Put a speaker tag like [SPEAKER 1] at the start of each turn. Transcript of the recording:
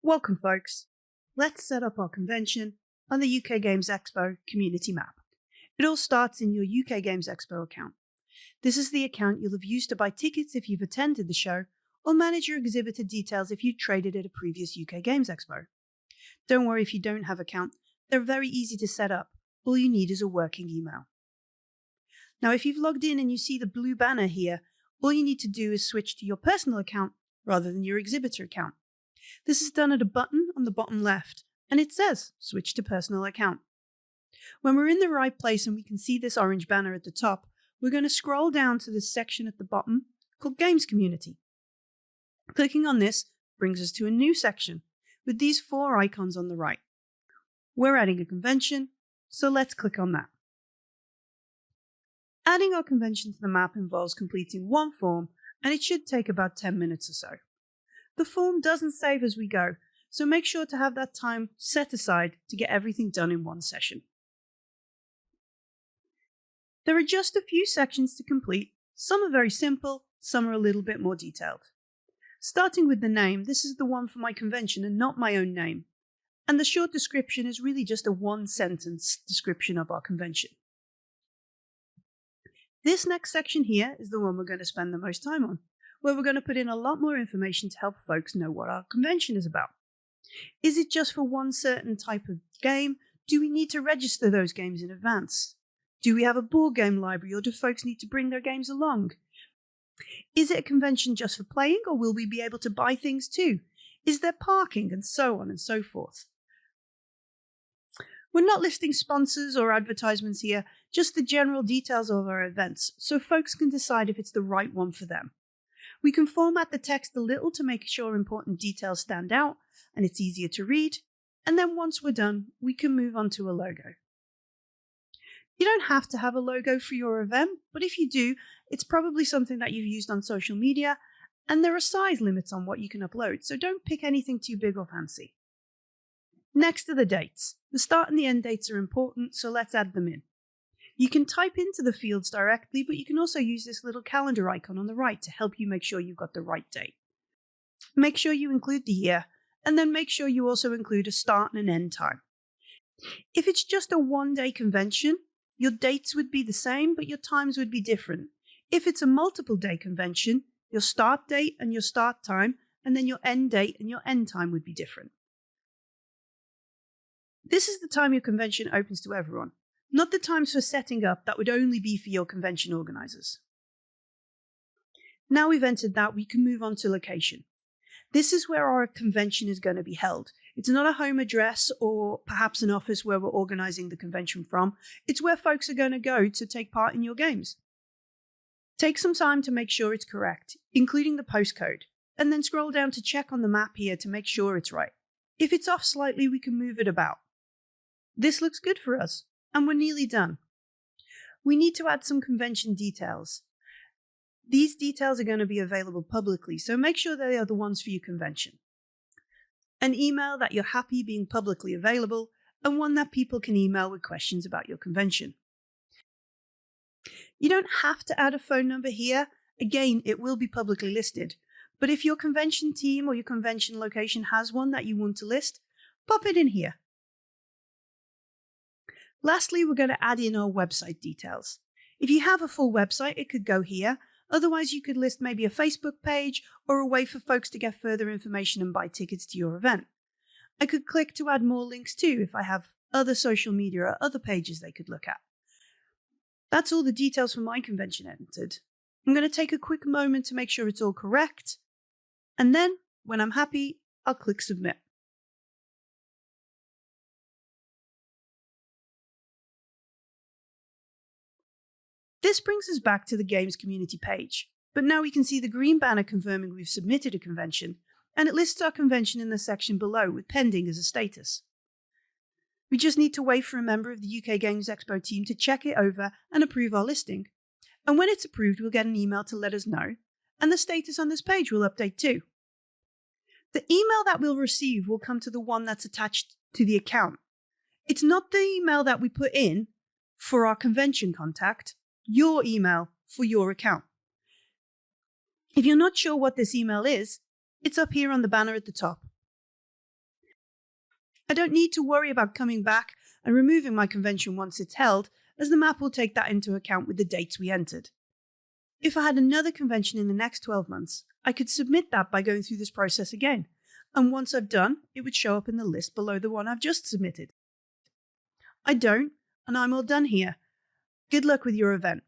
[SPEAKER 1] Welcome folks. Let's set up our convention on the UK Games Expo community map. It all starts in your UK Games Expo account. This is the account you'll have used to buy tickets if you've attended the show or manage your exhibitor details if you traded at a previous UK Games Expo. Don't worry if you don't have an account, they're very easy to set up. All you need is a working email. Now if you've logged in and you see the blue banner here, all you need to do is switch to your personal account rather than your exhibitor account. This is done at a button on the bottom left, and it says Switch to Personal Account. When we're in the right place and we can see this orange banner at the top, we're going to scroll down to this section at the bottom called Games Community. Clicking on this brings us to a new section with these 4 icons on the right. We're adding a convention, so let's click on that. Adding our convention to the map involves completing one form, and it should take about 10 minutes or so. The form doesn't save as we go, so make sure to have that time set aside to get everything done in one session. There are just a few sections to complete. Some are very simple, some are a little bit more detailed. Starting with the name, this is the one for my convention and not my own name. And the short description is really just a 1-sentence description of our convention. This next section here is the one we're going to spend the most time on, where we're going to put in a lot more information to help folks know what our convention is about. Is it just for one certain type of game? Do we need to register those games in advance? Do we have a board game library, or do folks need to bring their games along? Is it a convention just for playing, or will we be able to buy things too? Is there parking, and so on and so forth? We're not listing sponsors or advertisements here, just the general details of our events, so folks can decide if it's the right one for them. We can format the text a little to make sure important details stand out and it's easier to read, and then once we're done, we can move on to a logo. You don't have to have a logo for your event, but if you do, it's probably something that you've used on social media, and there are size limits on what you can upload, so don't pick anything too big or fancy. Next are the dates. The start and the end dates are important, so let's add them in. You can type into the fields directly, but you can also use this little calendar icon on the right to help you make sure you've got the right date. Make sure you include the year, and then make sure you also include a start and an end time. If it's just a one-day convention, your dates would be the same, but your times would be different. If it's a multiple-day convention, your start date and your start time, and then your end date and your end time would be different. This is the time your convention opens to everyone. Not the times for setting up, that would only be for your convention organisers. Now we've entered that, we can move on to location. This is where our convention is going to be held. It's not a home address or perhaps an office where we're organising the convention from. It's where folks are going to go to take part in your games. Take some time to make sure it's correct, including the postcode, and then scroll down to check on the map here to make sure it's right. If it's off slightly, we can move it about. This looks good for us. And we're nearly done. We need to add some convention details. These details are going to be available publicly, so make sure they are the ones for your convention. An email that you're happy being publicly available, and one that people can email with questions about your convention. You don't have to add a phone number here. Again, it will be publicly listed. But if your convention team or your convention location has one that you want to list, pop it in here. Lastly, we're going to add in our website details. If you have a full website, it could go here. Otherwise, you could list maybe a Facebook page or a way for folks to get further information and buy tickets to your event. I could click to add more links too if I have other social media or other pages they could look at. That's all the details for my convention entered. I'm going to take a quick moment to make sure it's all correct. And then, when I'm happy, I'll click Submit. This brings us back to the Games Community page, but now we can see the green banner confirming we've submitted a convention, and it lists our convention in the section below with pending as a status. We just need to wait for a member of the UK Games Expo team to check it over and approve our listing, and when it's approved we'll get an email to let us know, and the status on this page will update too. The email that we'll receive will come to the one that's attached to the account. It's not the email that we put in for our convention contact, your email for your account. If you're not sure what this email is, it's up here on the banner at the top. I don't need to worry about coming back and removing my convention once it's held, as the map will take that into account with the dates we entered. If I had another convention in the next 12 months, I could submit that by going through this process again, and once I've done, it would show up in the list below the one I've just submitted. I don't, and I'm all done here. Good luck with your event.